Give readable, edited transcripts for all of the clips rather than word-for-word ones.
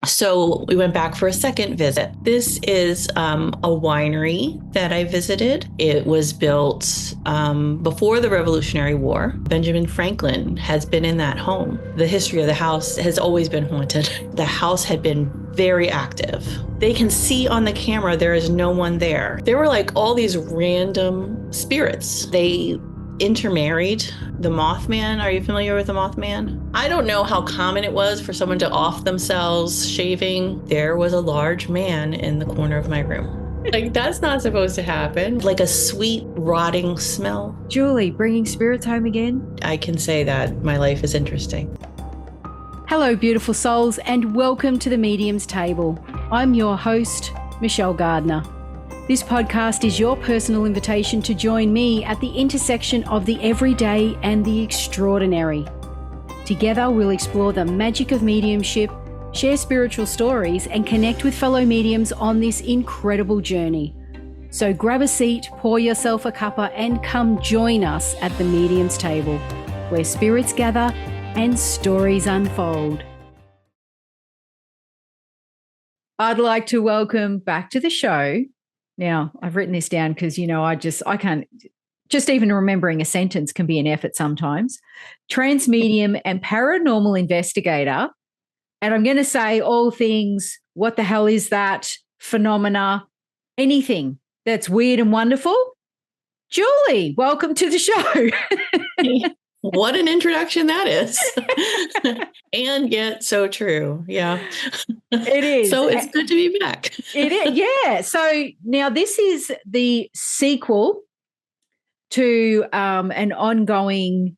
So we went back for a second visit. This is a winery that I visited. It was built before the Revolutionary War. Benjamin Franklin has been in that home. The history of the house has always been haunted. The house had been very active. They can see on the camera there is no one there. There were like all these random spirits. They intermarried. The Mothman, are you familiar with the Mothman? I don't know how common it was for someone to off themselves shaving. There was a large man in the corner of my room. Like, that's not supposed to happen. Like a sweet, rotting smell. Julie, bringing spirits home again? I can say that my life is interesting. Hello, beautiful souls, and welcome to the Medium's Table. I'm your host, Michelle Gardner. This podcast is your personal invitation to join me at the intersection of the everyday and the extraordinary. Together, we'll explore the magic of mediumship, share spiritual stories, and connect with fellow mediums on this incredible journey. So grab a seat, pour yourself a cuppa, and come join us at the Medium's Table, where spirits gather and stories unfold. I'd like to welcome back to the show. Now, I've written this down because, I can't, just even remembering a sentence can be an effort sometimes. Trance medium and paranormal investigator. And I'm going to say all things, what the hell is that? Phenomena, anything that's weird and wonderful. Julie, welcome to the show. What an introduction that is. And yet so true. Yeah. It is. So it's good to be back. It is. Yeah. So now this is the sequel to an ongoing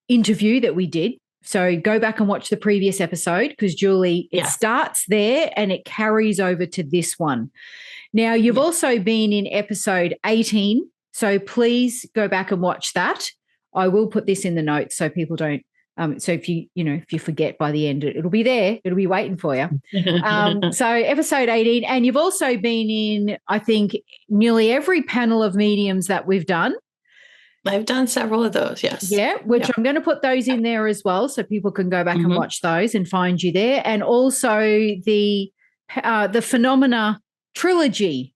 interview that we did. So go back and watch the previous episode because Julie, it starts there and it carries over to this one. Now you've also been in episode 18. So please go back and watch that. I will put this in the notes so people don't. So if you forget by the end, it'll be there. It'll be waiting for you. So episode 18, and you've also been in, I think, nearly every panel of mediums that we've done. I've done several of those, yes. Yeah, which I'm going to put those in there as well, so people can go back and watch those and find you there, and also the Phenomena trilogy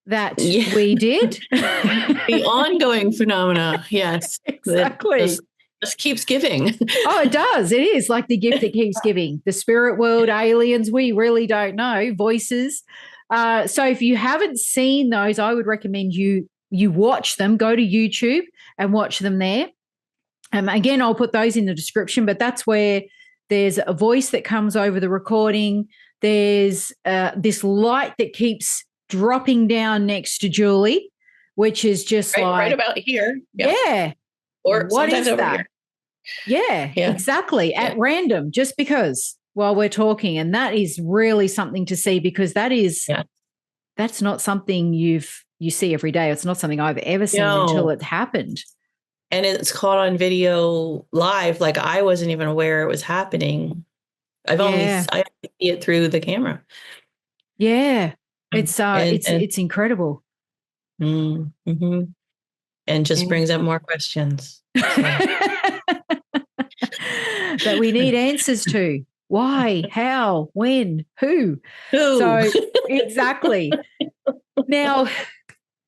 that we did. The ongoing phenomena, yes. Exactly. Just keeps giving. Oh, it does. It is like the gift that keeps giving. The spirit world, aliens, we really don't know, voices. So if you haven't seen those, I would recommend you watch them. Go to YouTube and watch them there. Again, I'll put those in the description, but that's where there's a voice that comes over the recording. There's this light that keeps dropping down next to Julie, which is just right about here. Yeah. Or what sometimes is over that? Here. Yeah, exactly. At random, just because while we're talking. And that is really something to see because that's not something you see every day. It's not something I've ever seen until it happened. And it's caught on video live. Like I wasn't even aware it was happening. I see it through the camera. Yeah. It's incredible. Mm-hmm. And just brings up more questions. So. That we need answers to. Why? How? When? Who? So exactly. Now,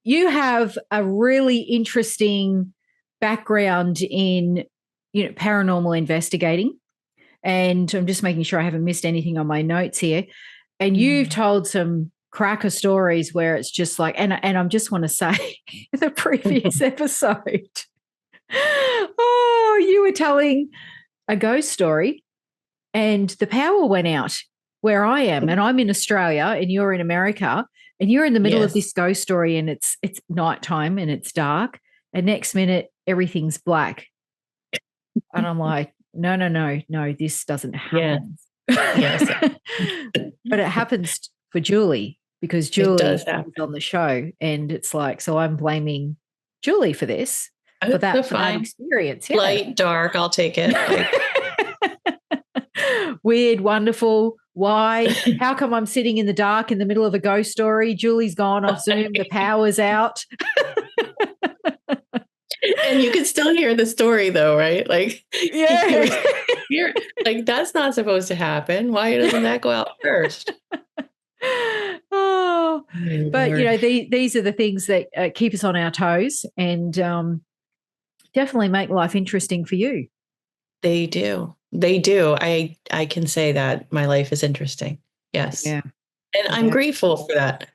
you have a really interesting background in paranormal investigating. And I'm just making sure I haven't missed anything on my notes here. And you've told some cracker stories where it's just like, and I just want to say the previous episode, you were telling a ghost story and the power went out where I am, and I'm in Australia and you're in America, and you're in the middle of this ghost story and it's nighttime and it's dark, and next minute everything's black. And I'm like, no, this doesn't happen. Yes. But it happens for Julie because Julie is on the show, and it's like, so I'm blaming Julie for this, for that experience. Yeah. Light, dark, I'll take it. Weird, wonderful. Why? How come I'm sitting in the dark in the middle of a ghost story? Julie's gone off Zoom. The power's out. And you can still hear the story though, right? Like Yeah. you're like, that's not supposed to happen. Why doesn't that go out first? Oh, My but Lord. these are the things that keep us on our toes and definitely make life interesting for you. They do. They do. I can say that my life is interesting. Yes. Yeah. And I'm Yeah. grateful for that.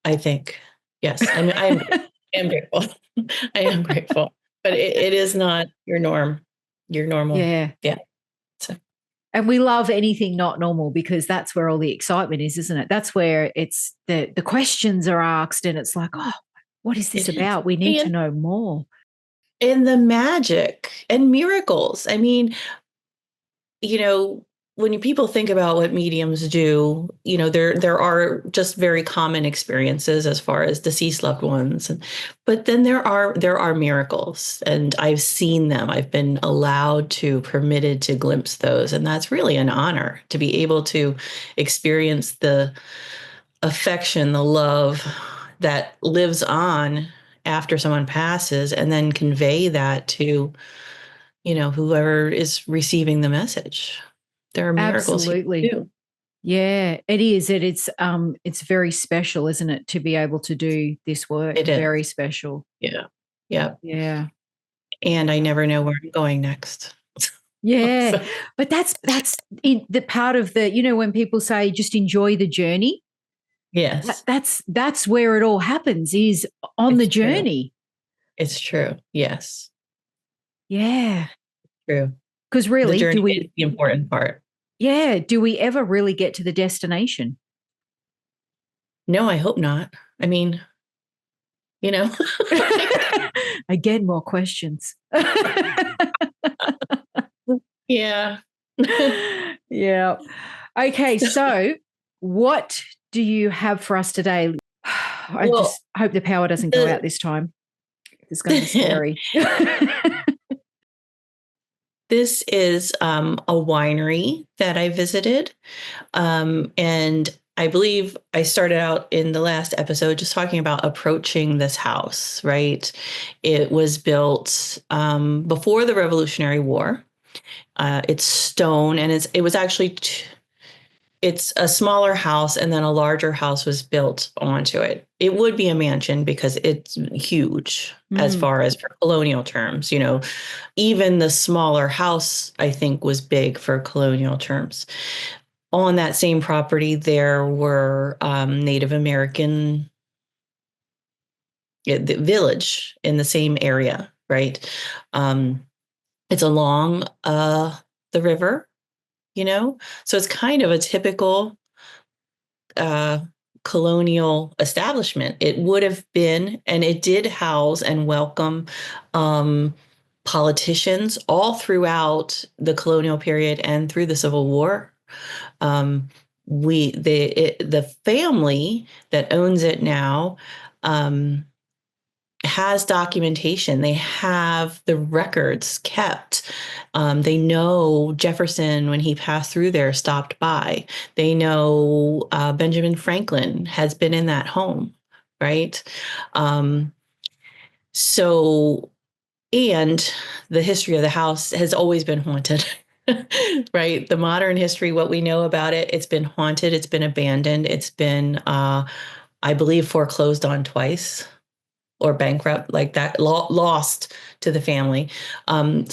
I think. Yes. I am grateful. I am grateful. But it is not your norm. Your normal. Yeah. Yeah. So And we love anything not normal because that's where all the excitement is, isn't it? That's where it's the questions are asked and it's like, oh, what is this it is. about? We need to know more. And the magic and miracles. I mean, when people think about what mediums do, there are just very common experiences as far as deceased loved ones, but then there are miracles, and I've seen them. I've been allowed to, permitted to glimpse those, and that's really an honor to be able to experience the affection, the love that lives on after someone passes, and then convey that to whoever is receiving the message. There are miracles here Absolutely. too. Yeah, it is. It's very special, isn't it, to be able to do this work? It is. Very special. Yeah. Yeah. Yeah. And I never know where I'm going next. Yeah. So, But that's in the part of the, when people say just enjoy the journey, yes, that's where it all happens is on the it's true. journey. It's true. Yes. Yeah. True. Because The really, journey is the important part. do we ever really get to the destination? No, I hope not. I mean, you know, Again, more questions. yeah. Yeah. Okay. So, what do you have for us today? I Well, just hope the power doesn't go out the this time. It's going to be scary. this is a winery that I visited. And I believe I started out in the last episode just talking about approaching this house, right? It was built before the Revolutionary War. It's stone, and it was actually it's a smaller house, and then a larger house was built onto it. It would be a mansion because it's huge as Mm, far as for colonial terms. Even the smaller house, I think, was big for colonial terms. On that same property, there were Native American the village in the same area, right? Um, it's along the river, so it's kind of a typical uh, colonial establishment. It would have been, and it did house and welcome um, politicians all throughout the colonial period and through the Civil War. Um, the family that owns it now um, has documentation. They have the records kept. They know Jefferson, when he passed through there, stopped by. They know Benjamin Franklin has been in that home, right? Um, so, and the history of the house has always been haunted. Right, the modern history, what we know about it, it's been haunted, it's been abandoned, it's been I believe foreclosed on twice, or bankrupt, like that, lost to the family. And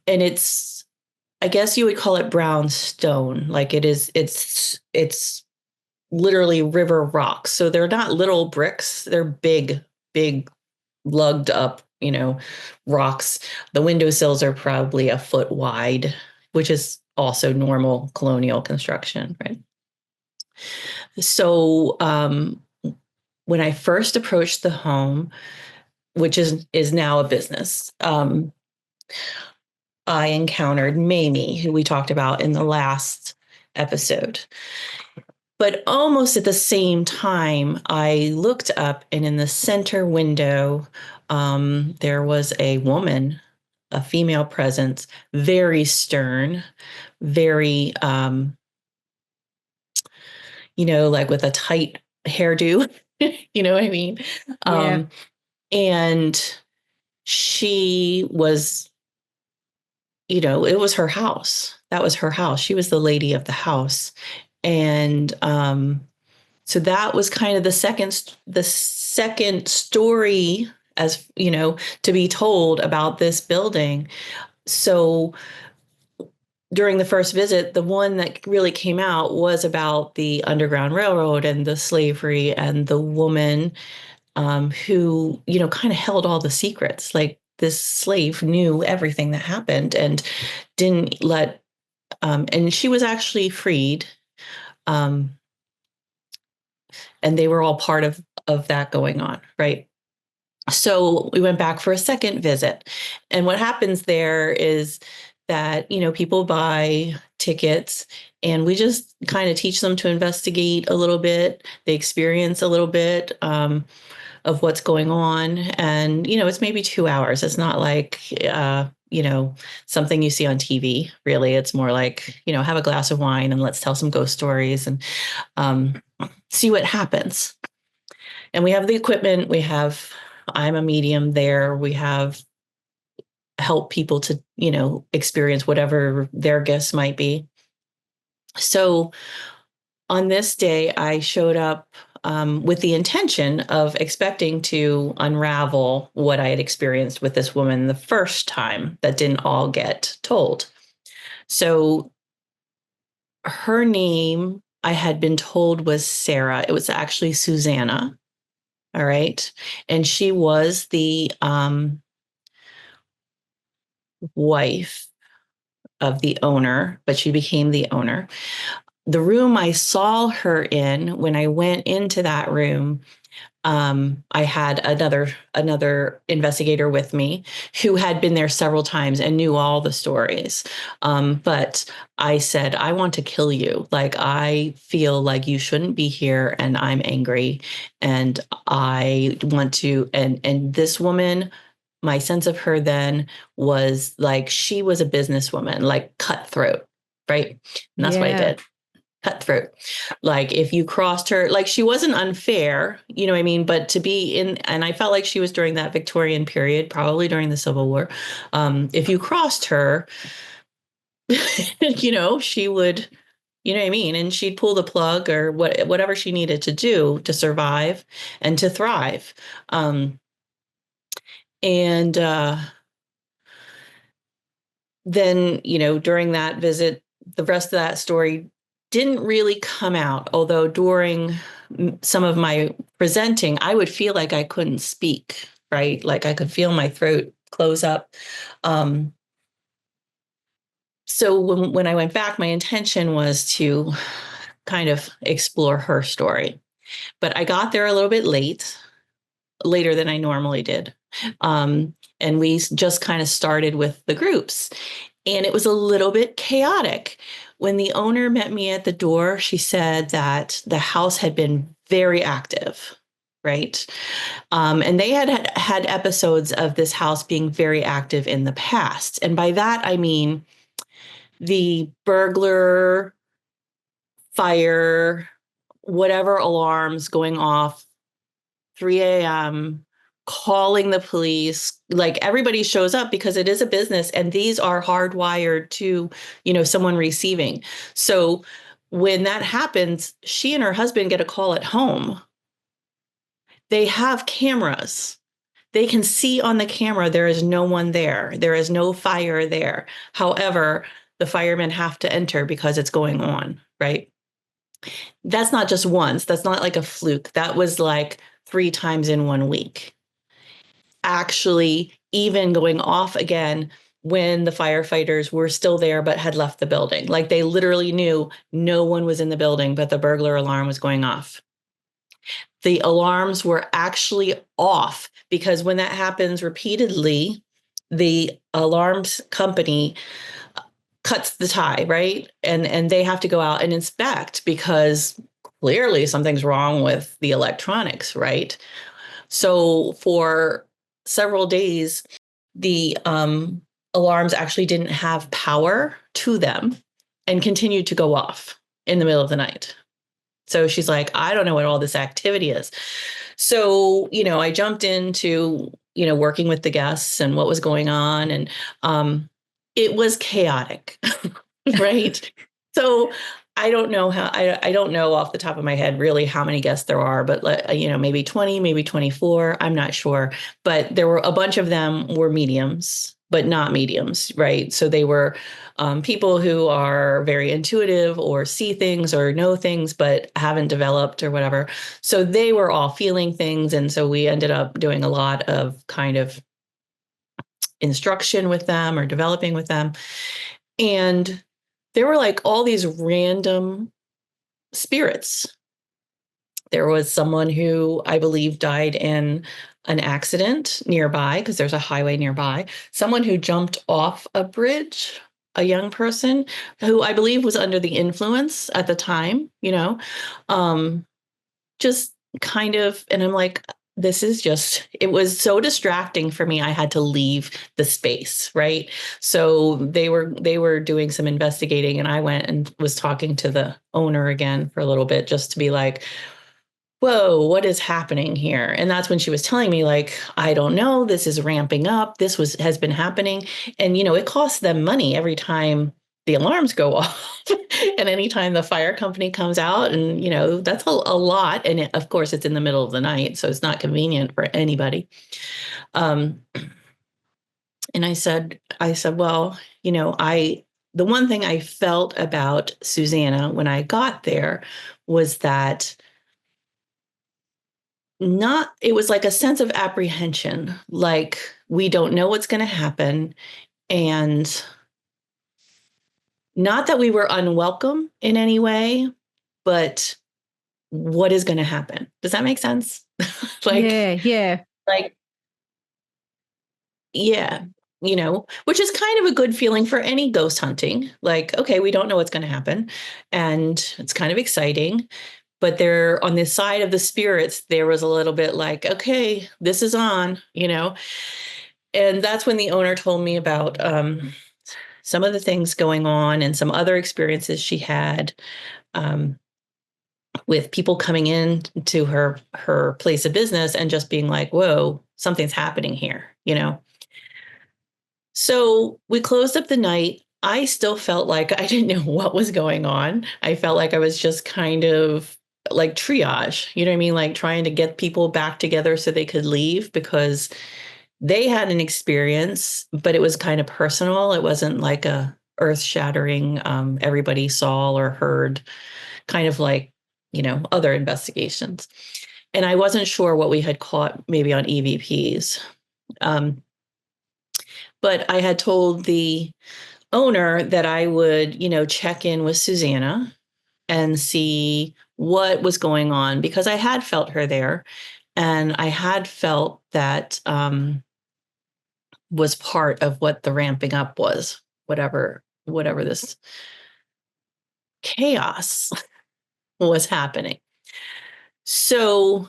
it's, I guess you would call it brown stone. Like it's literally river rocks. So they're not little bricks. They're big, lugged up, rocks. The windowsills are probably a foot wide, which is also normal colonial construction, right? So when I first approached the home, which is now a business, I encountered Mamie, who we talked about in the last episode. But almost at the same time, I looked up, and in the center window, there was a woman, a female presence, very stern, very, like with a tight hairdo. You know what I mean? yeah. Um, And she was, it was her house. That was her house. She was the lady of the house. And so that was kind of the second story, as to be told about this building. So during the first visit, the one that really came out was about the Underground Railroad and the slavery and the woman who, kind of held all the secrets. Like, this slave knew everything that happened and didn't let, and she was actually freed. Um, and they were all part of that going on, right? So we went back for a second visit. And what happens there is that, people buy tickets, and we just kind of teach them to investigate a little bit. They experience a little bit of what's going on. And, it's maybe 2 hours. It's not like, something you see on TV, really. It's more like, have a glass of wine and let's tell some ghost stories and see what happens. And we have the equipment. I'm a medium there. We have help people to, experience whatever their gifts might be. So on this day, I showed up with the intention of expecting to unravel what I had experienced with this woman the first time that didn't all get told. So her name, I had been told, was Sarah. It was actually Susanna. All right. And she was the wife of the owner, but she became the owner. The room I saw her in, when I went into that room, I had another investigator with me who had been there several times and knew all the stories. But I said, I want to kill you. Like, I feel like you shouldn't be here, and I'm angry, and I want to. And this woman, my sense of her then was like, she was a businesswoman, like cutthroat, right? And that's what I did. Cutthroat. Like, if you crossed her, like, she wasn't unfair, you know what I mean? But to be in, and I felt like she was during that Victorian period, probably during the Civil War. If you crossed her, she would, you know what I mean? And she'd pull the plug or whatever she needed to do to survive and to thrive. And then, during that visit, the rest of that story didn't really come out. Although during some of my presenting, I would feel like I couldn't speak, right? Like, I could feel my throat close up. So when I went back, my intention was to kind of explore her story. But I got there a little bit later than I normally did. And we just kind of started with the groups. And it was a little bit chaotic. When the owner met me at the door, she said that the house had been very active, right? And they had episodes of this house being very active in the past. And by that, I mean the burglar, fire, whatever alarms going off, 3 a.m., calling the police. Like, everybody shows up because it is a business, and these are hardwired to, someone receiving. So when that happens, she and her husband get a call at home. They have cameras. They can see on the camera there is no one there. There is no fire there. However, the firemen have to enter because it's going on, right? That's not just once. That's not like a fluke. That was like 3 times in 1 week. Actually, even going off again when the firefighters were still there but had left the building. Like, they literally knew no one was in the building, but the burglar alarm was going off. The alarms were actually off because when that happens repeatedly, the alarms company cuts the tie, right? And they have to go out and inspect because clearly something's wrong with the electronics, right? So for several days, the alarms actually didn't have power to them and continued to go off in the middle of the night. So she's like, I don't know what all this activity is. So, I jumped into, working with the guests and what was going on. And it was chaotic, right? So I don't know I don't know off the top of my head really how many guests there are, but maybe 20, maybe 24. I'm not sure. But there were a bunch of them were mediums, but not mediums, right? So they were people who are very intuitive or see things or know things, but haven't developed or whatever. So they were all feeling things. And so we ended up doing a lot of kind of instruction with them or developing with them. And there were like all these random spirits. There was someone who I believe died in an accident nearby because there's a highway nearby. Someone who jumped off a bridge, a young person who I believe was under the influence at the time, just kind of, and I'm like, it was so distracting for me. I had to leave the space, right? So they were doing some investigating, and I went and was talking to the owner again for a little bit just to be like, whoa, what is happening here? And that's when she was telling me, like, I don't know, this is ramping up. Has been happening. And, it costs them money every time the alarms go off and anytime the fire company comes out. And, that's a lot. And of course, it's in the middle of the night. So it's not convenient for anybody. And I said, well, the one thing I felt about Susanna when I got there was that it was like a sense of apprehension, like we don't know what's going to happen. And not that we were unwelcome in any way, but what is going to happen? Does that make sense? Yeah. Like, yeah, which is kind of a good feeling for any ghost hunting. Like, okay, we don't know what's going to happen. And it's kind of exciting. But there on the side of the spirits, there was a little bit like, okay, this is on, And that's when the owner told me about some of the things going on and some other experiences she had with people coming in to her place of business and just being like, whoa, something's happening here, So we closed up the night. I still felt like I didn't know what was going on. I felt like I was just kind of like triage, you know what I mean? Like trying to get people back together so they could leave because they had an experience, but it was kind of personal. It wasn't like a earth-shattering, everybody saw or heard, kind of like, other investigations. And I wasn't sure what we had caught maybe on EVPs. But I had told the owner that I would, check in with Susanna and see what was going on because I had felt her there and I had felt that was part of what the ramping up was, whatever this chaos was happening. So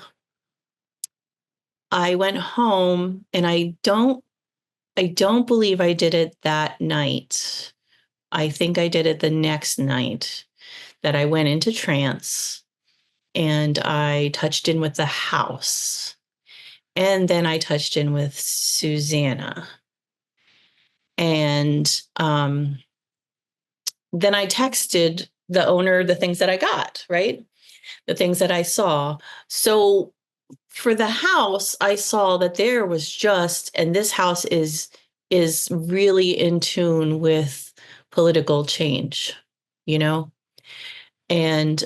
I went home and I don't believe I did it that night. I think I did it the next night that I went into trance and I touched in with the house. And then I touched in with Susanna. And then I texted the owner the things that I got, right? The things that I saw. So for the house, I saw that there was and this house is really in tune with political change, and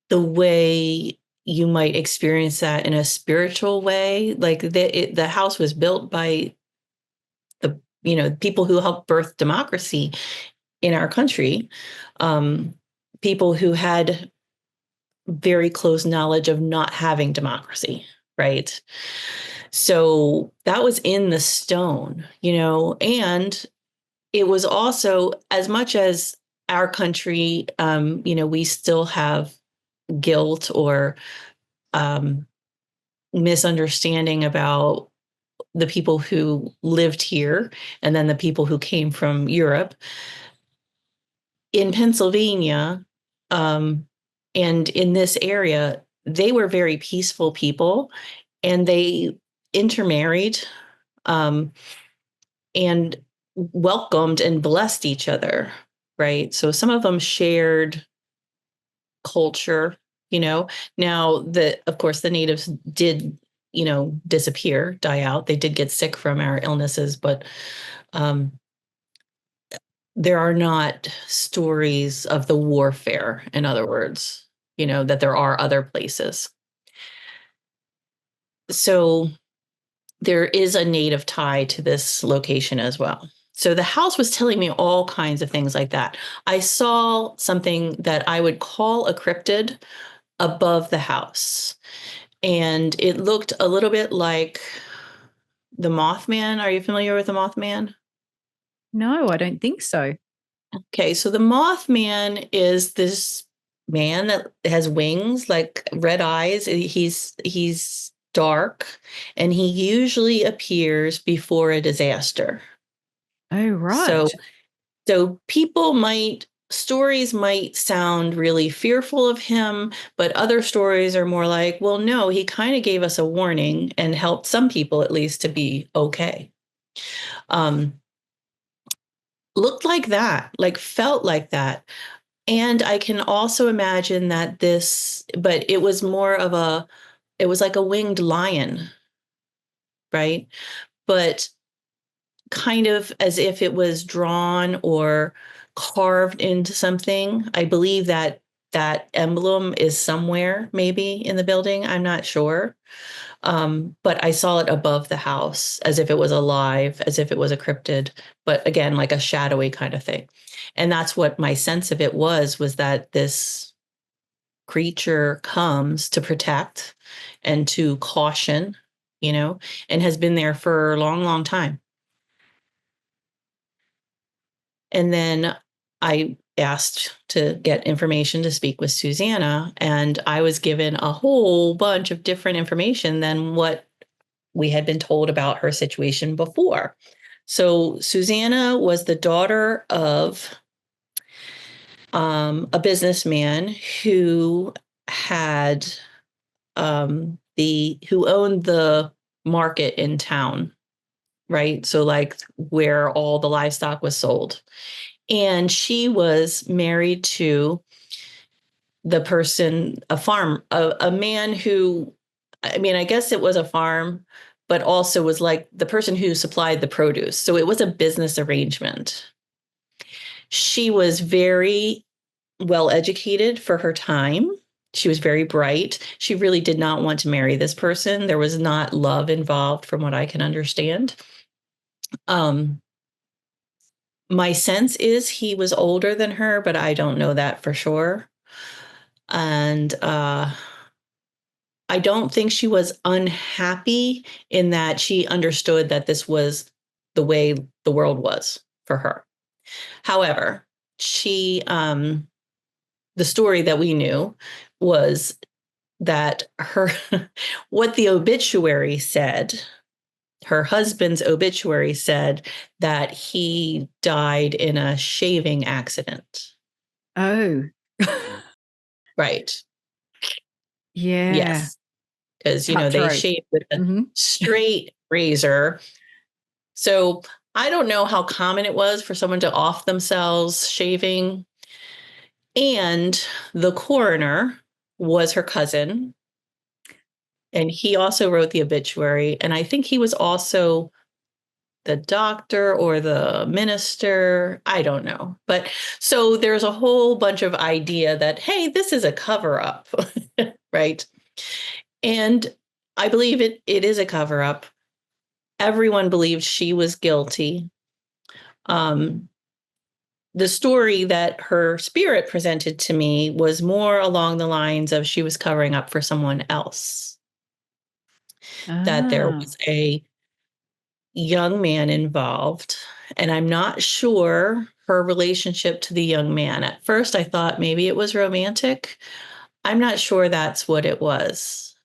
the way you might experience that in a spiritual way, like the house was built by the people who helped birth democracy in our country, people who had very close knowledge of not having democracy, right? So that was in the stone, and it was also, as much as our country, we still have guilt or misunderstanding about the people who lived here and then the people who came from Europe. in Pennsylvania, and in this area, they were very peaceful people, and they intermarried, and welcomed and blessed each other, right? So some of them shared culture, you know. Now, of course, the natives did, disappear, die out. They did get sick from our illnesses, but um, there are not stories of the warfare, in other words, that there are other places. So there is a native tie to this location as well. So the house was telling me all kinds of things like that. I saw something that I would call a cryptid above the house, and it looked a little bit like the Mothman. Are you familiar with the Mothman? No, I don't think so. Okay, so the Mothman is this man that has wings, like red eyes. He's dark, and he usually appears before a disaster. Oh, So right. so stories might sound really fearful of him, but other stories are more like, well, no, he kind of gave us a warning and helped some people at least to be okay. Um, Looked like that, like felt like that. And I can also imagine that but it was it was like a winged lion, right? But kind of as if it was drawn or carved into something. I believe that that emblem is somewhere maybe in the building. I'm not sure. But I saw it above the house as if it was alive, as if it was a cryptid, but again, like a shadowy kind of thing. And that's what my sense of it was that this creature comes to protect and to caution, and has been there for a long, long time. And then I asked to get information to speak with Susanna, and I was given a whole bunch of different information than what we had been told about her situation before. So Susanna was the daughter of a businessman who had who owned the market in town, right? So like where all the livestock was sold. And she was married to the person, a man who, I mean, I guess it was a farm, but also was like the person who supplied the produce. So it was a business arrangement. She was very well educated for her time. She was very bright. She really did not want to marry this person. There was not love involved, from what I can understand. Um, my sense is he was older than her, but I don't know that for sure. And I don't think she was unhappy in that she understood that this was the way the world was for her. However, the story that we knew was that what the obituary said, her husband's obituary said that he died in a shaving accident. Oh, Right. yeah. Yes. Because, they Cutthroat. shave with a Mm-hmm. straight razor. So I don't know how common it was for someone to off themselves shaving. And the coroner was her cousin. And he also wrote the obituary. And I think he was also the doctor or the minister. I don't know. But so there's a whole bunch of idea that, hey, this is a cover up, right? And I believe it is a cover up. Everyone believed she was guilty. Um, the story that her spirit presented to me was more along the lines of she was covering up for someone else, that there Ah. was a young man involved. And I'm not sure her relationship to the young man. At first, I thought maybe it was romantic. I'm not sure that's what it was.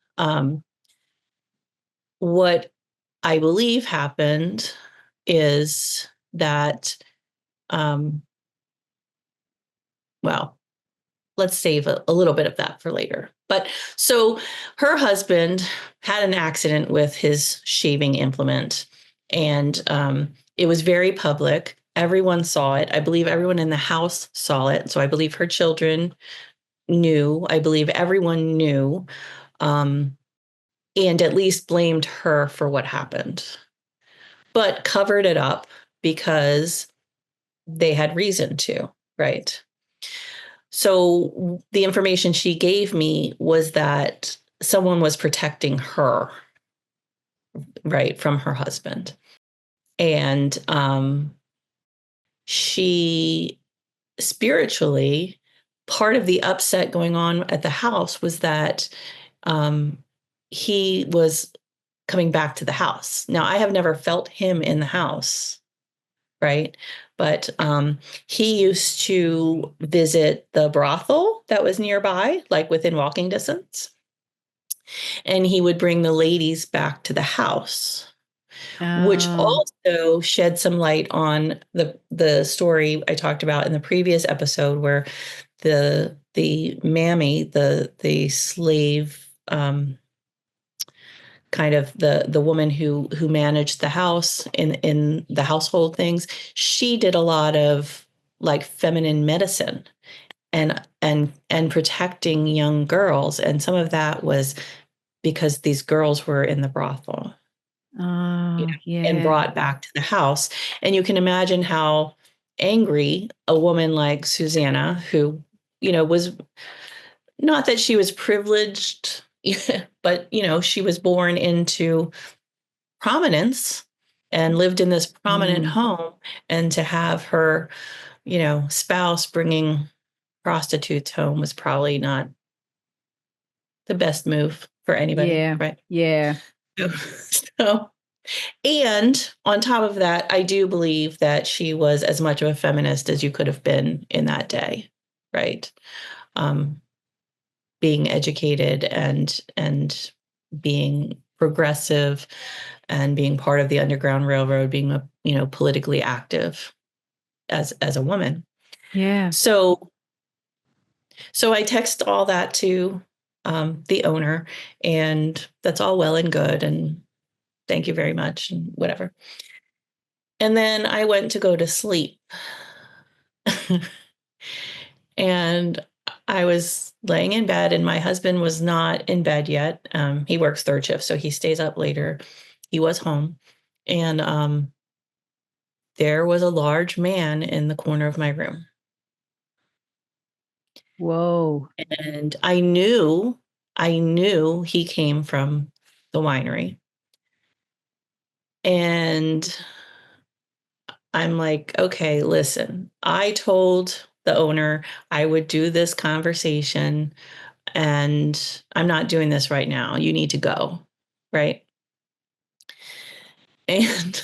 What I believe happened is that um, well, let's save a little bit of that for later. But so her husband had an accident with his shaving implement, and it was very public. Everyone saw it. I believe everyone in the house saw it. So I believe her children knew. I believe everyone knew, and at least blamed her for what happened, but covered it up because they had reason to, right? So the information she gave me was that someone was protecting her, right, from her husband. And she spiritually, part of the upset going on at the house was that um, he was coming back to the house. Now, I have never felt him in the house, right? But he used to visit the brothel that was nearby, like within walking distance. And he would bring the ladies back to the house, which Oh, also shed some light on the story I talked about in the previous episode, where the mammy, the slave, kind of the woman who managed the house in the household things, she did a lot of like feminine medicine and protecting young girls, and some of that was because these girls were in the brothel, you know, oh, and yeah. brought back to the house. And you can imagine how angry a woman like Susanna, who, was not that she was privileged, but, she was born into prominence and lived in this prominent Mm, home. And to have her, spouse bringing prostitutes home was probably not the best move for anybody, yeah, right? yeah. So, and on top of that, I do believe that she was as much of a feminist as you could have been in that day, right? Um, being educated and being progressive and being part of the Underground Railroad, being politically active as a woman. Yeah. So I text all that to the owner, and that's all well and good, and thank you very much, and whatever. And then I went to go to sleep. And I was laying in bed, and my husband was not in bed yet. He works third shift, so he stays up later. He was home. And there was a large man in the corner of my room. Whoa. And I knew he came from the winery. And I'm like, okay, listen, I told the owner I would do this conversation, and I'm not doing this right now. You need to go. Right. And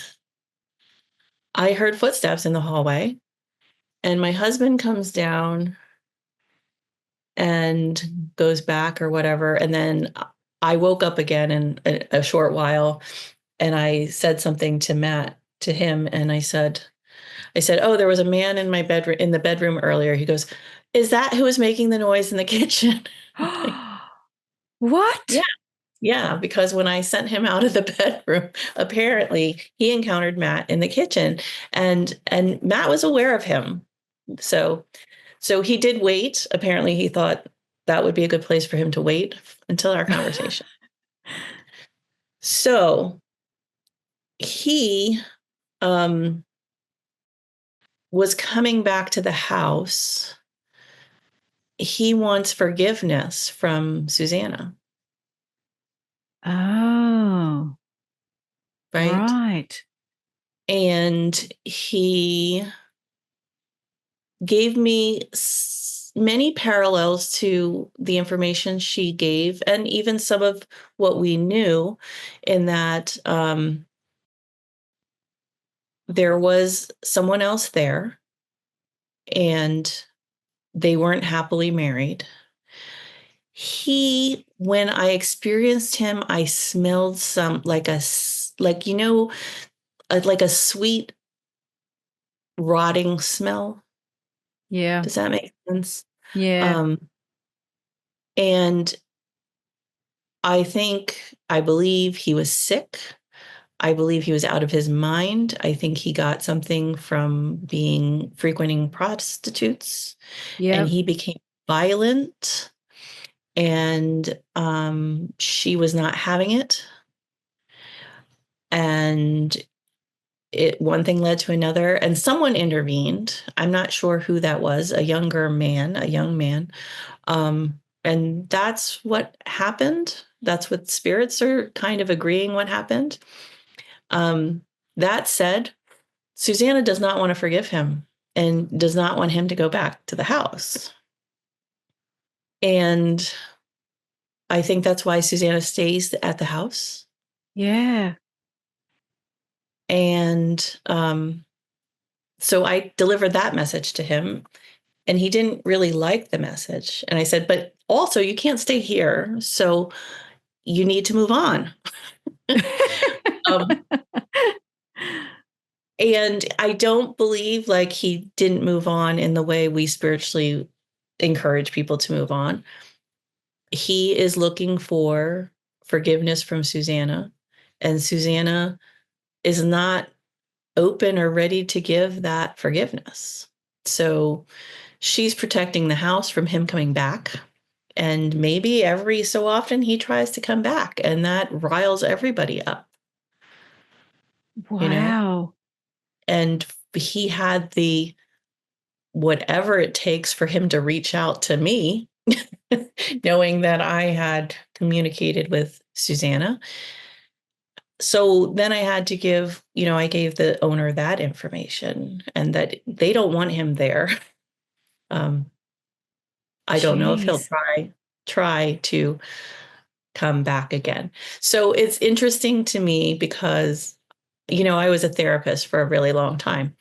I heard footsteps in the hallway, and my husband comes down and goes back or whatever. And then I woke up again in a short while, and I said something to him. And I said, oh, there was a man in my bedroom, in the bedroom earlier. He goes, is that who was making the noise in the kitchen? Like, yeah. What? Yeah, because when I sent him out of the bedroom, apparently he encountered Matt in the kitchen, and Matt was aware of him. So he did wait. Apparently he thought that would be a good place for him to wait until our conversation. So he um was coming back to the house. He wants forgiveness from Susanna, Oh, right? right. And he gave me many parallels to the information she gave, and even some of what we knew, in that there was someone else there, and they weren't happily married. When I experienced him, I smelled some, like, like a sweet rotting smell. Yeah. Does that make sense? Yeah. And I believe he was sick. I believe he was out of his mind. I think he got something from being frequenting prostitutes, and Yeah. he became violent, and she was not having it. And one thing led to another, and someone intervened. I'm not sure who that was, a young man. And that's what happened. That's what spirits are kind of agreeing what happened. That said, Susanna does not want to forgive him and does not want him to go back to the house. And I think that's why Susanna stays at the house. Yeah. And so I delivered that message to him, and he didn't really like the message. And I said, but also, you can't stay here. So you need to move on. um, and I don't believe like he didn't move on in the way we spiritually encourage people to move on. He is looking for forgiveness from Susanna, and Susanna is not open or ready to give that forgiveness. So she's protecting the house from him coming back. And maybe every so often he tries to come back, and that riles everybody up, you know? Wow. And he had the whatever it takes for him to reach out to me, knowing that I had communicated with Susanna. So then I had to I gave the owner that information, and that they don't want him there. Um, I don't know if he'll Jeez. try to come back again. So it's interesting to me because, I was a therapist for a really long time,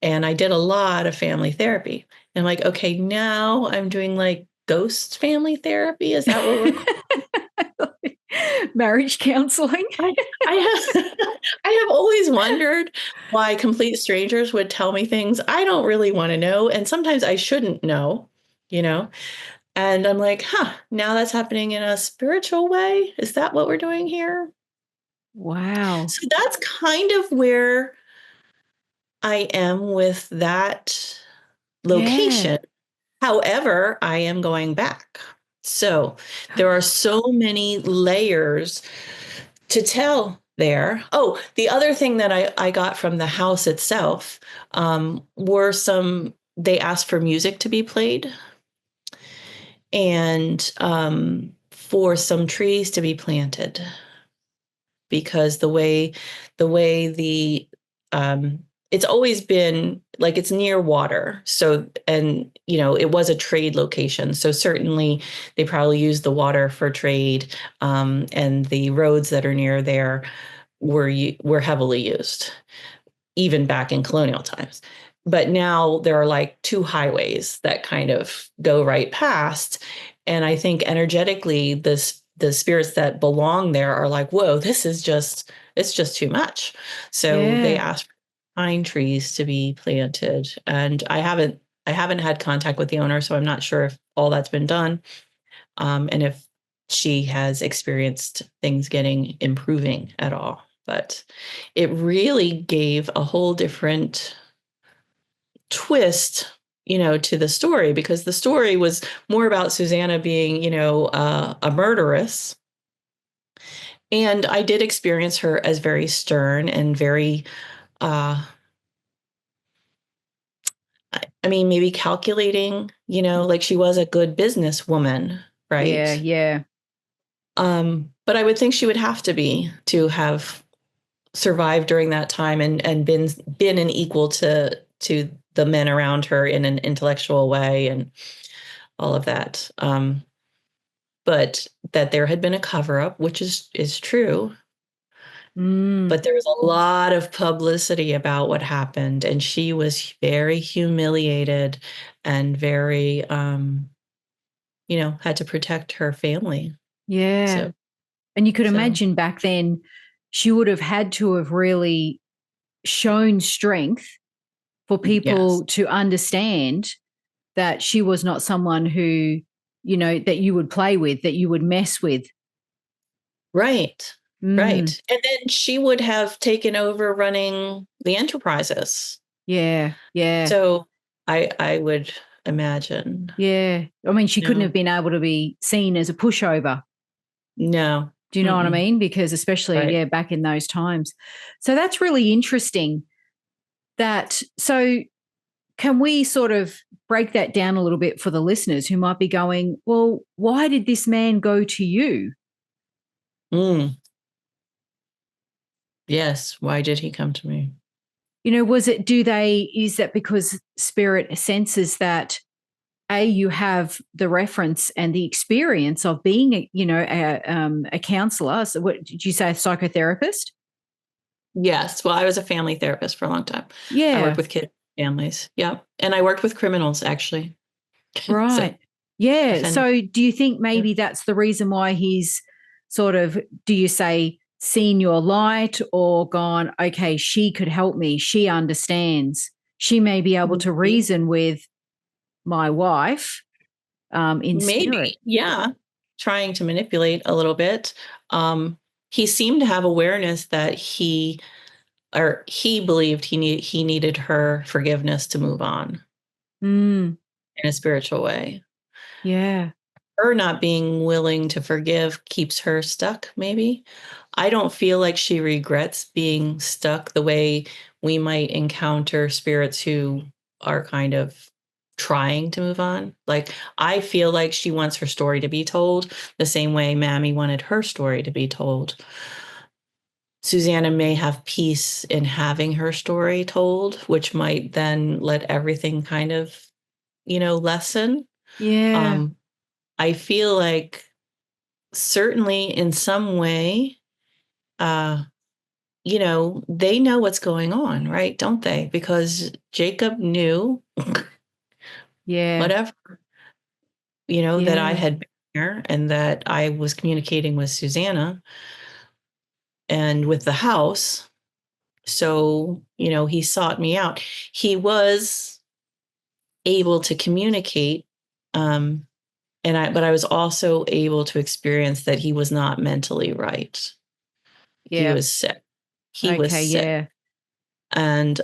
and I did a lot of family therapy. And like, okay, now I'm doing like ghost family therapy. Is that what we're Marriage counseling? I have I have always wondered why complete strangers would tell me things I don't really want to know, and sometimes I shouldn't know, you know. And I'm like, now that's happening in a spiritual way. Is that what we're doing here? Wow. So that's kind of where I am with that Yeah. location. However, I am going back. So there are so many layers to tell there. Oh, the other thing that I got from the house itself they asked for music to be played, and for some trees to be planted, because the way it's always been like it's near water. So, and it was a trade location. So certainly they probably used the water for trade, and the roads that are near there were heavily used, even back in colonial times. But now there are like two highways that kind of go right past. And I think energetically, the spirits that belong there are like, whoa, it's just too much. So they Yeah. asked for pine trees to be planted. And I haven't had contact with the owner, so I'm not sure if all that's been done. And if she has experienced things improving at all. But it really gave a whole different twist, to the story, because the story was more about Susanna being, a murderess. And I did experience her as very stern and very, I mean, maybe calculating, like she was a good businesswoman, Yeah. right? Yeah. But I would think she would have to have survived during that time, and been an equal to the men around her in an intellectual way and all of that. But that there had been a cover up, which is true. Mm. But there was a lot of publicity about what happened, and she was very humiliated and very, had to protect her family. Yeah. So, And you could so imagine back then she would have had to have really shown strength for yes, people to understand that she was not someone who, that you would play with, that you would mess with. Right. Mm, Right. And then she would have taken over running the enterprises. yeah, yeah, So I would imagine. yeah. I mean, she couldn't have No. been able to be seen as a pushover. No. Do you know what I Mm-mm. mean? Because especially, Right. yeah, back in those times. So that's really interesting. So can we sort of break that down a little bit for the listeners who might be going, well, why did this man go to you? Mm. Yes. Why did he come to me? Is that because spirit senses that you have the reference and the experience of being a counselor. So what did you say, a psychotherapist? Yes. Well, I was a family therapist for a long time. I worked Yeah, with kids, families. Yeah. And I worked with criminals actually. So right. Yeah. offended. So do you think Yeah. maybe that's the reason why he's sort of, do you say, seen your light or gone, okay, she could help me. She understands. She may be able to Maybe. reason with my wife in spirit. Maybe. Yeah. Trying to manipulate a little bit. Um, he seemed to have awareness that he believed he needed her forgiveness to move on Mm, in a spiritual way. yeah. Her not being willing to forgive keeps her stuck, maybe. I don't feel like she regrets being stuck the way we might encounter spirits who are kind of trying to move on. Like, I feel like she wants her story to be told the same way Mammy wanted her story to be told. Susanna may have peace in having her story told, which might then let everything kind of, lessen. Yeah. Um, I feel like certainly in some way, uh, they know what's going on, right? Don't they? Because Jacob knew Yeah. whatever, that I Yeah. had been here and that I was communicating with Susanna and with the house. So, he sought me out. He was able to communicate. Um, but I was also able to experience that he was not mentally right. He Yeah. was sick. He was Okay. sick. Yeah. And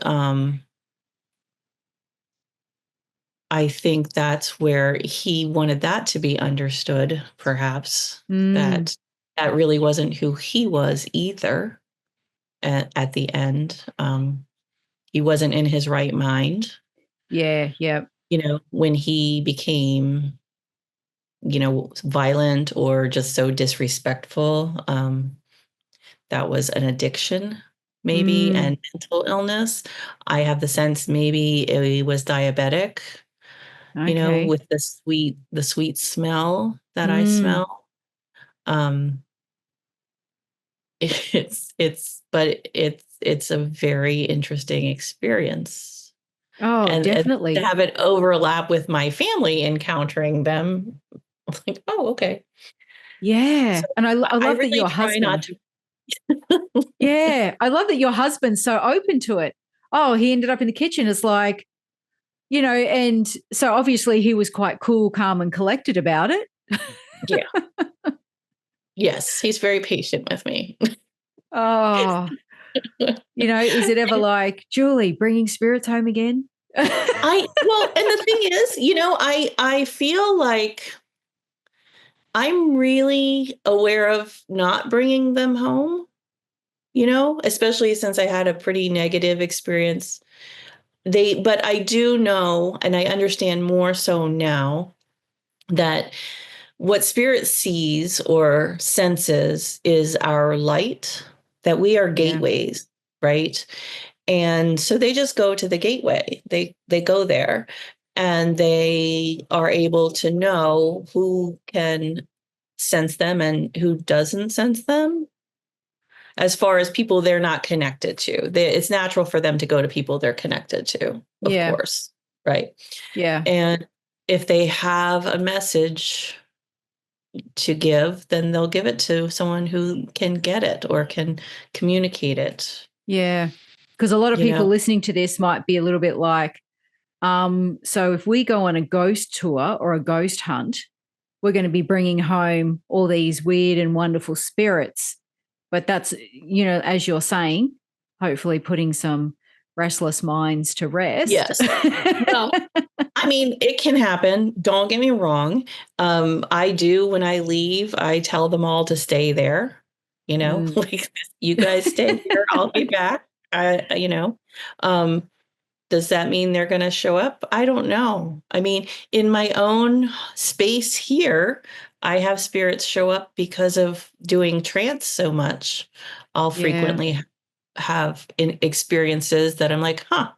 I think that's where he wanted that to be understood, perhaps, Mm, that that really wasn't who he was either at the end. He wasn't in his right mind, yeah. Yeah. when he became, violent or just so disrespectful. That was an addiction, maybe, Mm, and mental illness. I have the sense maybe he was diabetic, okay. with the sweet smell that I Mm. smell. Um, but it's a very interesting experience. Oh, And to definitely. have it overlap with my family encountering them, I'm like, oh, okay. Yeah. So And I I love that really your try not husband, to. yeah, I love that your husband's so open to it. Oh, he ended up in the kitchen. It's like, and so obviously he was quite cool, calm, and collected about it. Yeah. Yes, he's very patient with me. Oh, is it ever like, Julie, bringing spirits home again? And the thing is, I feel like I'm really aware of not bringing them home, especially since I had a pretty negative experience. But I do know, and I understand more so now, that what spirit sees or senses is our light, that we are Yeah. gateways, right? And so they just go to the gateway. They go there and they are able to know who can sense them and who doesn't sense them. As far as people they're not connected to, it's natural for them to go to people they're connected to, of Yeah. course, right? Yeah. And if they have a message to give, then they'll give it to someone who can get it or can communicate it. Yeah. Because a lot of You people know, listening to this might be a little bit like, So if we go on a ghost tour or a ghost hunt, we're going to be bringing home all these weird and wonderful spirits. But that's, as you're saying, hopefully putting some restless minds to rest. Yes. Well, I mean, it can happen. Don't get me wrong. I do, when I leave, I tell them all to stay there. Like, you guys stay here. I'll be back. You know, um, does that mean they're going to show up? I don't know. I mean, in my own space here, I have spirits show up because of doing trance so much. I'll frequently have experiences that I'm like, huh.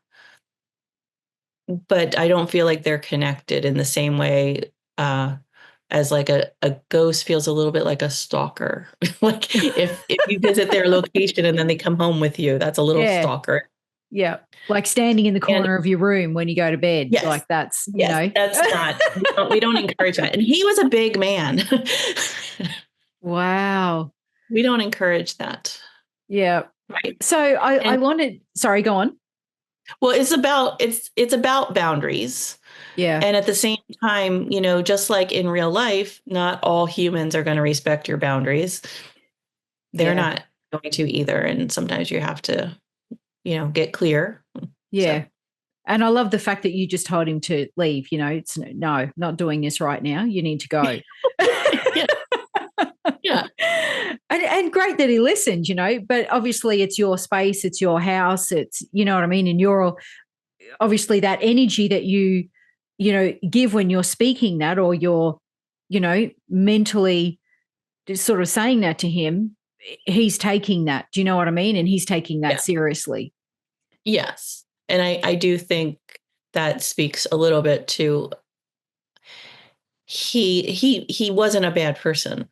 But I don't feel like they're connected in the same way as like a ghost feels a little bit like a stalker. Like if you visit their location and then they come home with you, that's a little stalker. Yeah. Like standing in the corner of your room when you go to bed. Yes. Like that's, that's not, we don't encourage that. And he was a big man. Wow. We don't encourage that. Yeah. Right. So I wanted, sorry, go on. Well, it's about boundaries. Yeah. And at the same time, just like in real life, not all humans are going to respect your boundaries. They're not going to either. And sometimes you have to, get clear. Yeah. So. And I love the fact that you just told him to leave. It's no, not doing this right now. You need to go. Yeah. And great that he listened, but obviously it's your space, it's your house, it's, you know what I mean? And you're obviously that energy that you give when you're speaking that, or you're, mentally just sort of saying that to him, he's taking that. Do you know what I mean? And he's taking that seriously. Yes. And I do think that speaks a little bit to he wasn't a bad person,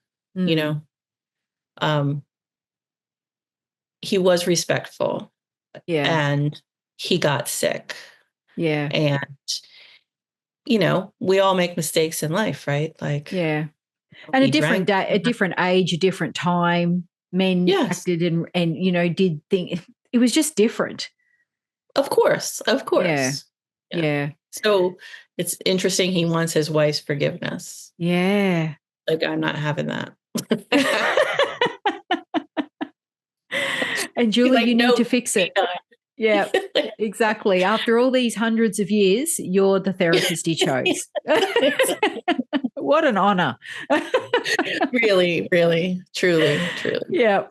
he was respectful. Yeah. And he got sick. Yeah. And we all make mistakes in life, right? Like, yeah. And a different day, a different age, a different time, men acted and did things. It was just different. Of course. Yeah. So it's interesting. He wants his wife's forgiveness. Yeah. Like, I'm not having that. And Julie, like, you need to fix it. Yeah, exactly. After all these hundreds of years, you're the therapist he chose. What an honor. Really, really, truly. Yeah.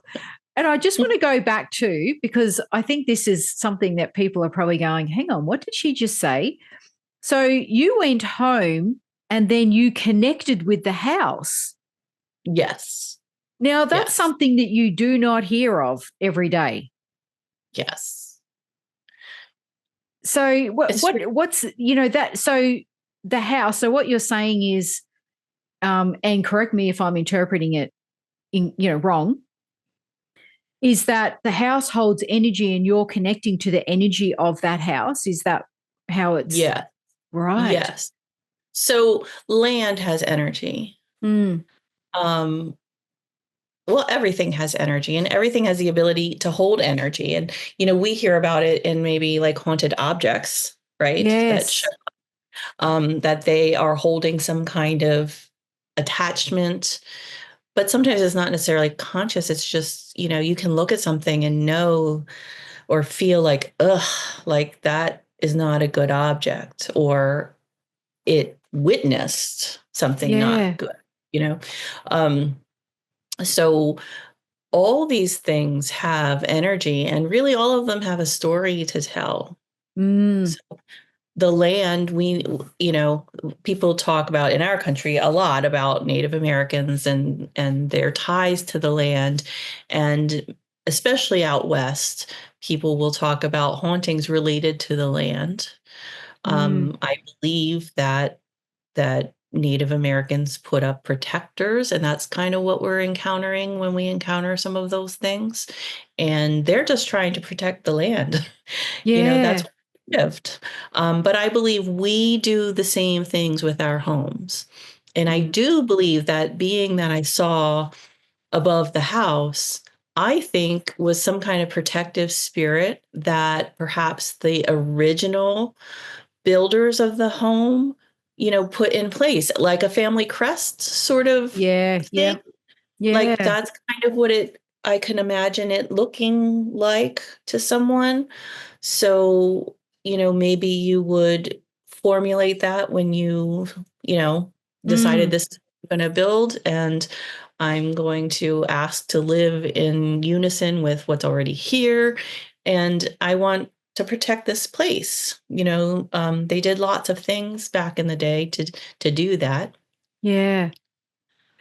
And I just want to go back to, because I think this is something that people are probably going, hang on, what did she just say? So you went home and then you connected with the house. Yes. Now, that's something that you do not hear of every day. Yes. So what's, that, so the house, so what you're saying is, and correct me if I'm interpreting it wrong, is that the house holds energy and you're connecting to the energy of that house? Is that how it's? Yeah. Right. Yes. So land has energy. Well, everything has energy, and everything has the ability to hold energy. And, we hear about it in maybe like haunted objects, right? Yes. That they are holding some kind of attachment, but sometimes it's not necessarily conscious. It's just, you can look at something and know or feel like, like that is not a good object, or it witnessed something not good, So all these things have energy, and really all of them have a story to tell. So the land, people talk about in our country a lot about Native Americans and their ties to the land. And especially out west, people will talk about hauntings related to the land. I believe that Native Americans put up protectors, and that's kind of what we're encountering when we encounter some of those things. And they're just trying to protect the land. Yeah. That's what we lived. But I believe we do the same things with our homes. And I do believe that being that I saw above the house, I think was some kind of protective spirit that perhaps the original builders of the home, put in place, like a family crest sort of Yeah, thing. yeah, Like yeah. that's kind of what I can imagine it looking like to someone. So, maybe you would formulate that when decided Mm, this is going to build, and I'm going to ask to live in unison with what's already here. And I want to protect this place. They did lots of things back in the day to do that. yeah.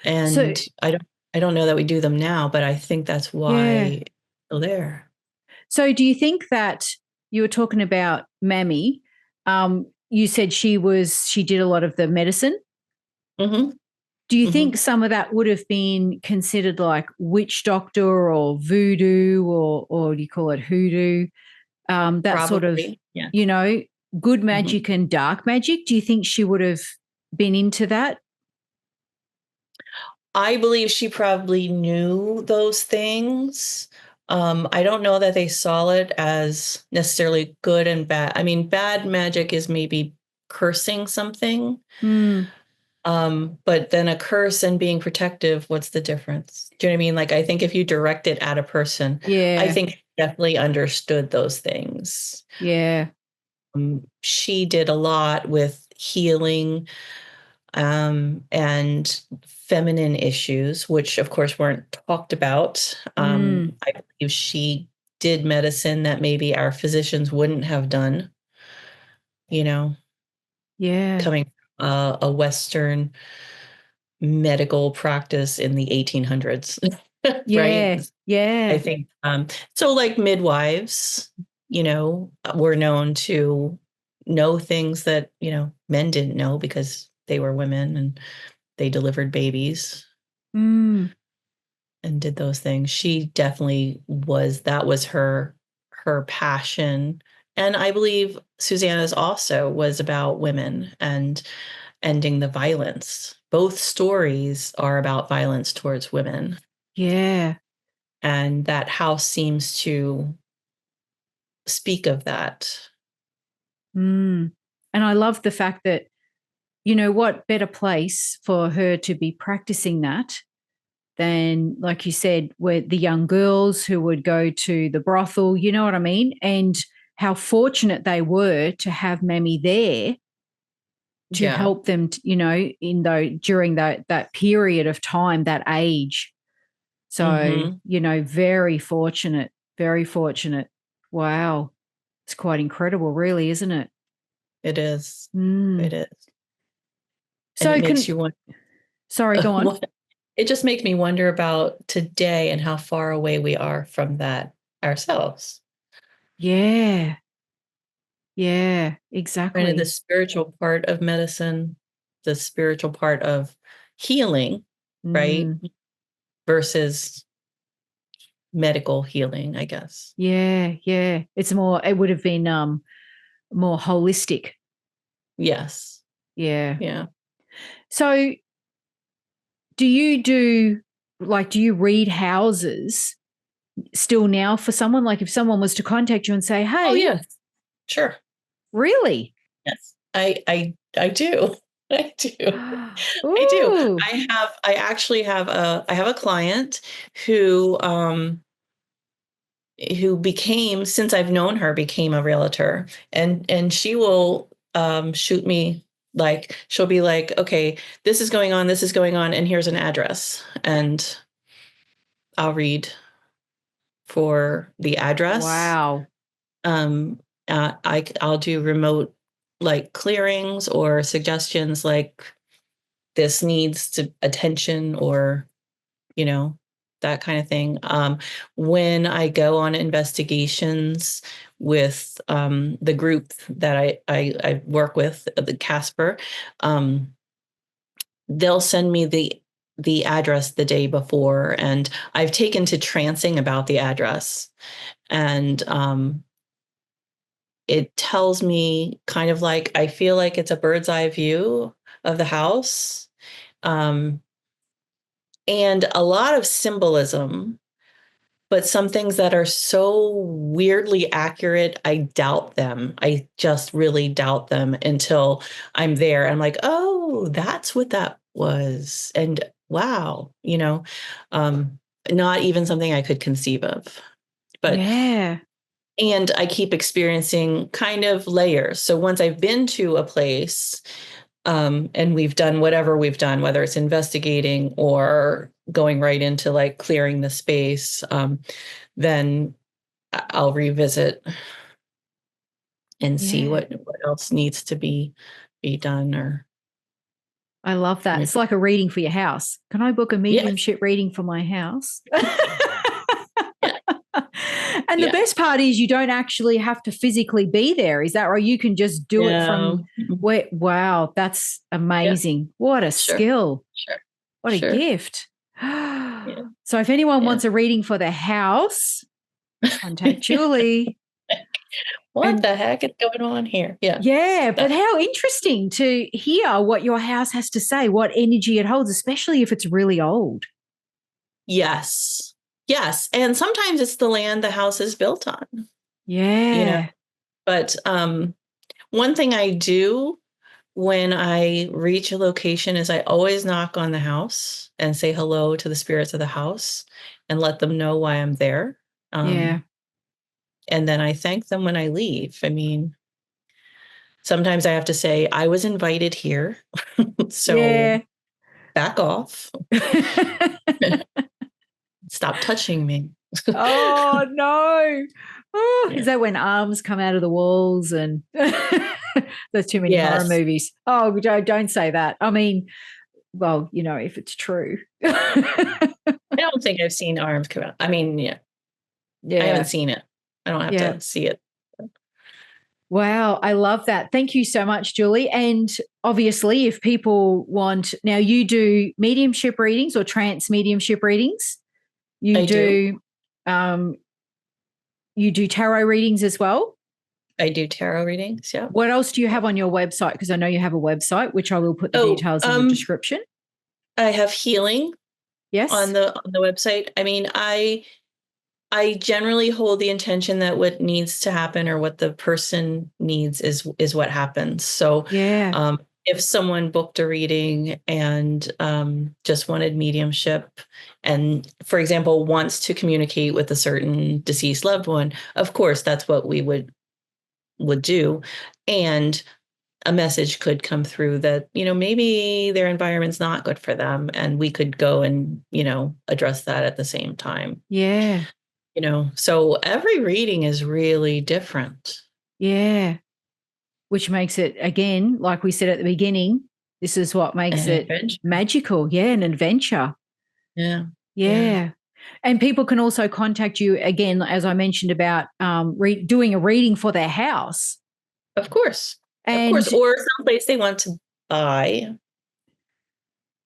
So, And I don't know that we do them now, but I think that's yeah. why it's still there. So, do you think that you were talking about Mammy? You said she did a lot of the medicine. Hmm. Do you Hmm. think some of that would have been considered like witch doctor or voodoo or do you call it hoodoo? That sort of, Probably, yeah. you know, good Hmm. magic and dark magic. Do you think she would have been into that? I believe she probably knew those things. I don't know that they saw it as necessarily good and bad. I mean, bad magic is maybe cursing something. Mm, But then a curse and being protective, what's the difference? Do you know what I mean? Like, I think if you direct it at a person, I yeah, think she definitely understood those things. yeah. She did a lot with healing, and feminine issues, which of course weren't talked about. Mm, I believe she did medicine that maybe our physicians wouldn't have done, you know, yeah. coming from a Western medical practice in the 1800s, right? Yeah, I yeah. think so. Like midwives, were known to know things that men didn't know because they were women and they delivered babies Mm, and did those things. She definitely was, that was her passion. And I believe Susanna's also was about women and ending the violence. Both stories are about violence towards women. yeah. And that house seems to speak of that. Mm. And I love the fact that, what better place for her to be practicing that than, like you said, where the young girls who would go to the brothel, you know what I mean? And how fortunate they were to have Mammy there to Yeah. help them, during that period of time, that age. So, Hmm. very fortunate, very fortunate. Wow. It's quite incredible, really, isn't it? It is. Mm. It is. And it So makes you want sorry, go on. it just makes me wonder about today and how far away we are from that ourselves. Yeah. Yeah, Right. And the exactly. spiritual part of medicine, the spiritual part of healing, right? Mm. Versus medical healing, I guess. Yeah, yeah. It would have been more holistic. Yes. Yeah. Yeah. So do you read houses still now for someone? Like if someone was to contact you and say, Oh, "Hey, yes. Sure. really?" Yes. I do. I do. I do. Ooh. I actually have a client who became, since I've known her, became a realtor. And she will shoot me, like she'll be like, okay, this is going on, and here's an address. And I'll read for the address. Wow. Um I'll do remote, like clearings or suggestions, like this needs to attention, or you know, that kind of thing. When I go on investigations with the group that I work with, the Casper, um, they'll send me the address the day before, and I've taken to trancing about the address, and it tells me kind of like, I feel like it's a bird's eye view of the house, um, and a lot of symbolism But some things that are so weirdly accurate, I doubt them. I just really doubt them until I'm there. I'm like, oh, that's what that was. And wow, um, not even something I could conceive of. But Yeah. and I keep experiencing kind of layers. So once I've been to a place, and we've done whatever we've done, whether it's investigating or going right into like clearing the space, then I'll revisit and see Yeah. what else needs to be done. Or I love that. It's like a reading for your house. Can I book a yes, mediumship reading for my house? yeah, And the yeah, best part is you don't actually have to physically be there. Is that right? You can just do it yeah, from where? Wow, that's yeah, amazing. What a sure, skill. sure, What a sure, gift. yeah, So if anyone yeah. wants a reading for their house, contact Julie. What And the heck is going on here? Yeah, yeah, but that, how interesting to hear what your house has to say, what energy it holds, especially if it's really old. yes, yes, and sometimes it's the land the house is built on. You know, Yeah. but one thing I do when I reach a location is I always knock on the house and say hello to the spirits of the house and let them know why I'm there. Yeah. And then I thank them when I leave. I mean, sometimes I have to say, I was invited here, so Yeah. back off. Stop touching me. Oh no. Oh, Yeah. is that when arms come out of the walls and there's too many horror Yes. movies? Oh, don't say that. I mean, well, if it's true. I don't think I've seen arms come out. I mean, yeah, I haven't Yeah. seen it. I don't have Yeah. to see it. Wow, I love that. Thank you so much, Julie. And obviously, if people want, now you do mediumship readings or trance mediumship readings. You I do. do um you do tarot readings as well. I do tarot readings. Yeah. What else do you have on your website? Because I know you have a website, which I will put the Oh, details in the description. I have healing Yes. on the website. I mean, I generally hold the intention that what needs to happen or what the person needs is what happens. So, Yeah. if someone booked a reading and just wanted mediumship, and for example wants to communicate with a certain deceased loved one, of course that's what we would do, and a message could come through that maybe their environment's not good for them, and we could go and address that at the same time. Yeah. So every reading is really different. Yeah. Which makes it, again, like we said at the beginning, this is what makes An it adventure. magical. Yeah, an adventure. Yeah. Yeah. Yeah. And people can also contact you again, as I mentioned about doing a reading for their house. Of course. Of course. And Or someplace they want to buy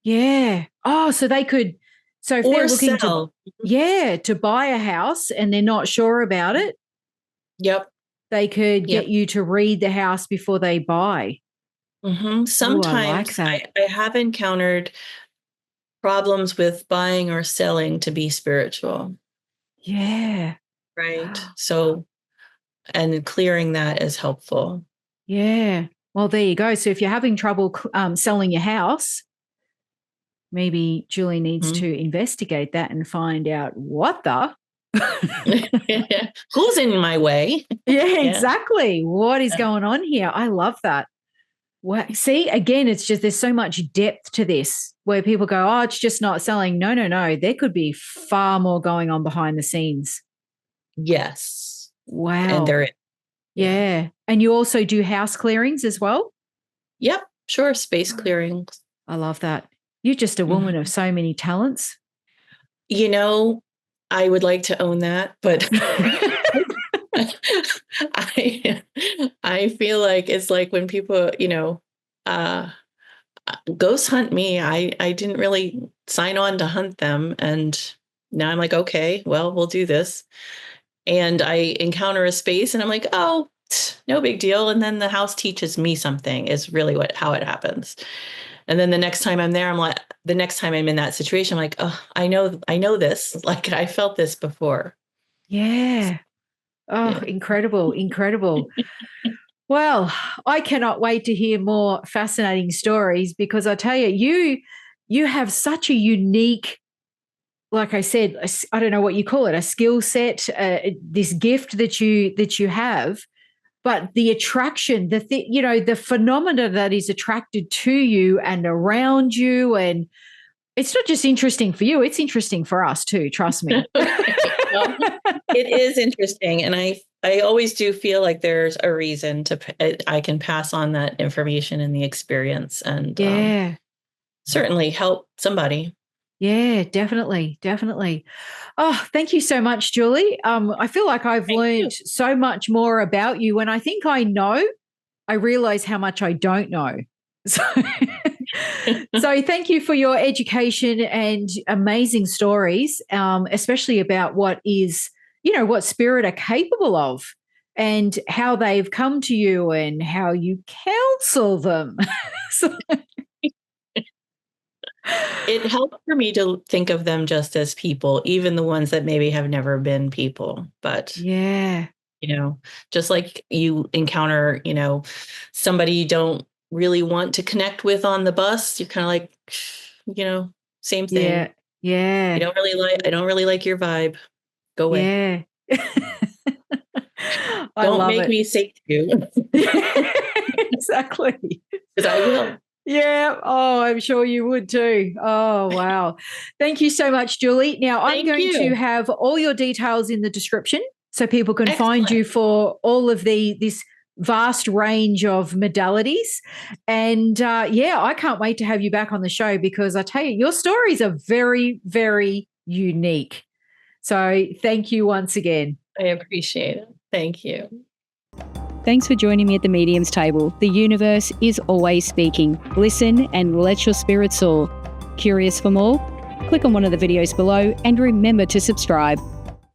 yeah. Oh, so they could, so if they're or looking sell. to buy a house and they're not sure about it, Yep. they could Yep. get you to read the house before they buy. Oh, I like Sometimes that. I have encountered problems with buying or selling to be spiritual. Yeah. Right. So, and clearing that is helpful. Yeah. Well, there you go. So if you're having trouble selling your house, maybe Julie needs Mhm. to investigate that and find out what the. Who's in my way? Yeah, Yeah. exactly. What is going on here? I love that. Well, see, again, it's just there's so much depth to this where people go, oh, it's just not selling. No, no, no. There could be far more going on behind the scenes. Yes. And Wow. there is. Yeah. Yeah. And you also do house clearings as well? Yep. Sure. Space clearing. I love that. You're just a woman of so many talents. You know, I would like to own that, but I I feel like it's like when people, uh ghost hunt me. I didn't really sign on to hunt them, and now I'm like, okay, well, we'll do this. And I encounter a space and I'm like, oh, no big deal. And then the house teaches me something is really how it happens. And then the next time I'm there, the next time I'm in that situation, I'm like, oh, I know this. Like I felt this before. Yeah. Oh, Yeah. incredible. Well, I cannot wait to hear more fascinating stories, because I tell you have such a unique, like I said, I don't know what you call it, a skill set, this gift that you have, but the attraction, the phenomena that is attracted to you and around you, and it's not just interesting for you, it's interesting for us too, trust me. Well, it is interesting. And I always do feel like there's a reason I can pass on that information and the experience and certainly help somebody. Yeah, definitely. Oh, thank you so much, Julie. I feel like I've learned so much more about you. When I think I know, I realize how much I don't know. So, so thank you for your education and amazing stories, especially about what spirit are capable of and how they've come to you and how you counsel them. So, it helped for me to think of them just as people, even the ones that maybe have never been people. But yeah, just like you encounter, somebody you don't really want to connect with on the bus, you're kind of like, same thing. Yeah. I don't really like your vibe. Go away. Yeah. I Don't love make it. me say to you. Exactly. Because I will. Yeah. Oh, I'm sure you would too. Oh, wow. Thank you so much, Julie. Now, I'm going to have all your details in the description so people can find you for all of this vast range of modalities. And I can't wait to have you back on the show, because I tell you, your stories are very, very unique. So thank you once again. I appreciate it. Thank you. Thanks for joining me at the Medium's Table. The universe is always speaking. Listen and let your spirit soar. Curious for more? Click on one of the videos below and remember to subscribe.